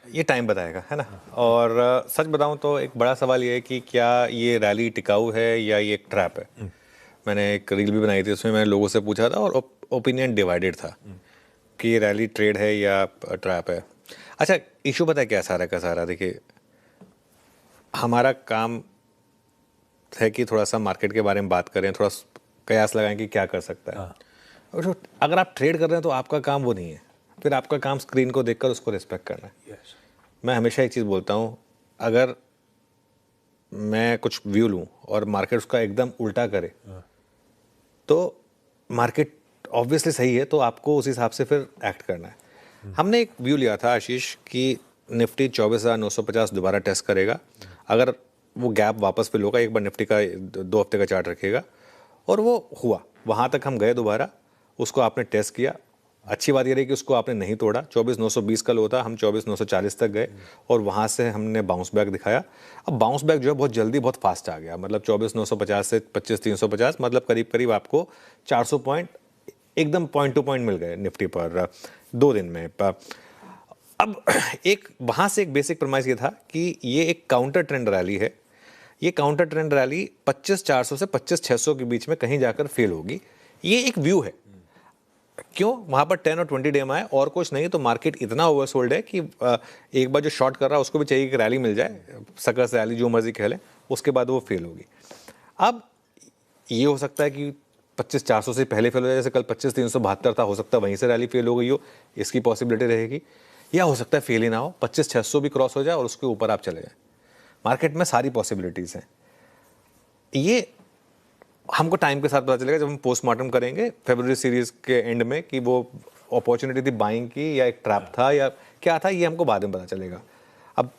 ये टाइम बताएगा, है ना। और सच बताऊं तो एक बड़ा सवाल ये है कि क्या ये रैली टिकाऊ है या ये एक ट्रैप है। मैंने एक रील भी बनाई थी, उसमें मैंने लोगों से पूछा था और ओपिनियन डिवाइडेड था कि ये रैली ट्रेड है या ट्रैप है। अच्छा, इशू पता है क्या सारा का सारा, देखिए हमारा काम है कि थोड़ा सा मार्केट के बारे में बात करें, थोड़ा कयास लगाएं कि क्या कर सकता है। और अगर आप ट्रेड कर रहे हैं तो आपका काम वो नहीं है, फिर आपका काम स्क्रीन को देखकर उसको रिस्पेक्ट करना है। मैं हमेशा एक चीज़ बोलता हूँ, अगर मैं कुछ व्यू लूँ और मार्केट उसका एकदम उल्टा करे तो मार्केट ऑब्वियसली सही है, तो आपको उस हिसाब से फिर एक्ट करना है। हमने एक व्यू लिया था आशीष कि निफ्टी 24,950 दोबारा टेस्ट करेगा, अगर वो गैप वापस फिल होगा, एक बार निफ्टी का 2 हफ्ते का चार्ट रखेगा, और वो हुआ, वहाँ तक हम गए दोबारा, उसको आपने टेस्ट किया। अच्छी बात ये रही कि उसको आपने नहीं तोड़ा, 24,920 का लो था, हम 24,940 तक गए और वहाँ से हमने बाउंस बैक दिखाया। अब बाउंस बैक जो है बहुत जल्दी बहुत फास्ट आ गया, मतलब 24,950 से 25,350, मतलब करीब करीब आपको 400 पॉइंट एकदम पॉइंट टू पॉइंट मिल गए निफ्टी पर 2 दिन में। अब एक वहाँ से एक बेसिक प्रमाइस ये था कि ये एक काउंटर ट्रेंड रैली है, ये काउंटर ट्रेंड रैली 25,400 से 25,600 के बीच में कहीं जाकर फेल होगी, ये एक व्यू है। क्यों? वहाँ पर 10 और 20 डे आए और कुछ नहीं, तो मार्केट इतना ओवरसोल्ड है कि एक बार जो शॉर्ट कर रहा है उसको भी चाहिए कि रैली मिल जाए, सकस रैली जो मर्जी कह लें, उसके बाद वो फेल होगी। अब ये हो सकता है कि 25,400 से पहले फेल हो जाए, जैसे कल 25,372 था, हो सकता है वहीं से रैली फेल हो गई हो, इसकी पॉसिबिलिटी रहेगी। या हो सकता है फेल ही ना हो, 25,600 भी क्रॉस हो जाए और उसके ऊपर आप चले जाए। मार्केट में सारी पॉसिबिलिटीज़ हैं। ये हमको टाइम के साथ पता चलेगा जब हम पोस्टमार्टम करेंगे फरवरी सीरीज के एंड में कि वो अपॉर्चुनिटी थी बाइंग की या एक ट्रैप था या क्या था, ये हमको बाद में पता चलेगा। अब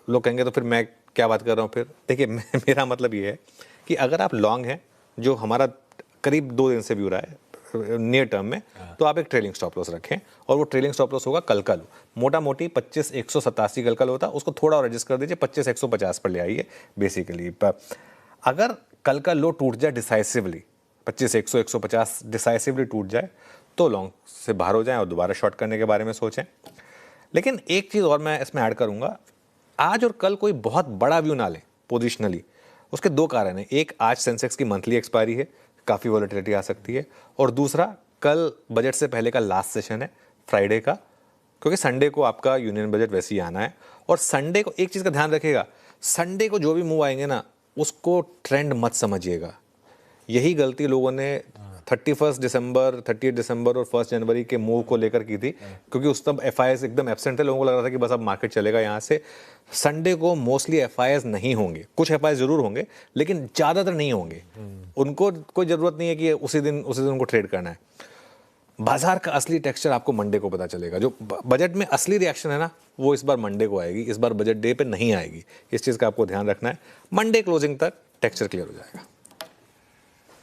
लोग कहेंगे तो फिर मैं क्या बात कर रहा हूँ फिर। देखिए मेरा मतलब ये है कि अगर आप लॉन्ग हैं, जो हमारा करीब 2 दिन से व्यू रहा है नियर टर्म में, तो आप एक ट्रेलिंग स्टॉप लॉस रखें, और वो ट्रेलिंग स्टॉप लॉस होगा कल का लो, मोटा मोटी 25,187 कल का लो था, उसको थोड़ा और एडजस्ट कर दीजिए, 25,150 पर ले आइए बेसिकली। अगर कल का लो टूट जाए डिसाइसिवली, 25,100 150 डिसाइसिवली टूट जाए, तो लॉन्ग से बाहर हो जाएं और दोबारा शॉर्ट करने के बारे में सोचें। लेकिन एक चीज़ और मैं इसमें ऐड करूंगा, आज और कल कोई बहुत बड़ा व्यू ना लें पोजिशनली। उसके 2 कारण हैं, एक आज सेंसेक्स की मंथली एक्सपायरी है, काफ़ी वॉलेटिलिटी आ सकती है, और दूसरा कल बजट से पहले का लास्ट सेशन है फ्राइडे का, क्योंकि संडे को आपका यूनियन बजट वैसे ही आना है। और संडे को एक चीज़ का ध्यान रखिएगा, संडे को जो भी मूव आएंगे ना, उसको ट्रेंड मत समझिएगा। यही गलती लोगों ने 31 दिसंबर 30 दिसंबर और 1 जनवरी के मूव को लेकर की थी, क्योंकि उस तब एफआईएस एकदम एब्सेंट थे, लोगों को लग रहा था कि बस अब मार्केट चलेगा यहाँ से। संडे को मोस्टली एफआईएस नहीं होंगे, कुछ एफआईएस जरूर होंगे लेकिन ज़्यादातर नहीं होंगे। उनको कोई ज़रूरत नहीं है कि उसी दिन उनको ट्रेड करना है। बाजार का असली टेक्सचर आपको मंडे को पता चलेगा। जो बजट में असली रिएक्शन है ना, वो इस बार मंडे को आएगी, इस बार बजट डे पे नहीं आएगी। इस चीज़ का आपको ध्यान रखना है। मंडे क्लोजिंग तक टेक्सचर क्लियर हो जाएगा।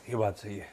ये बात सही है।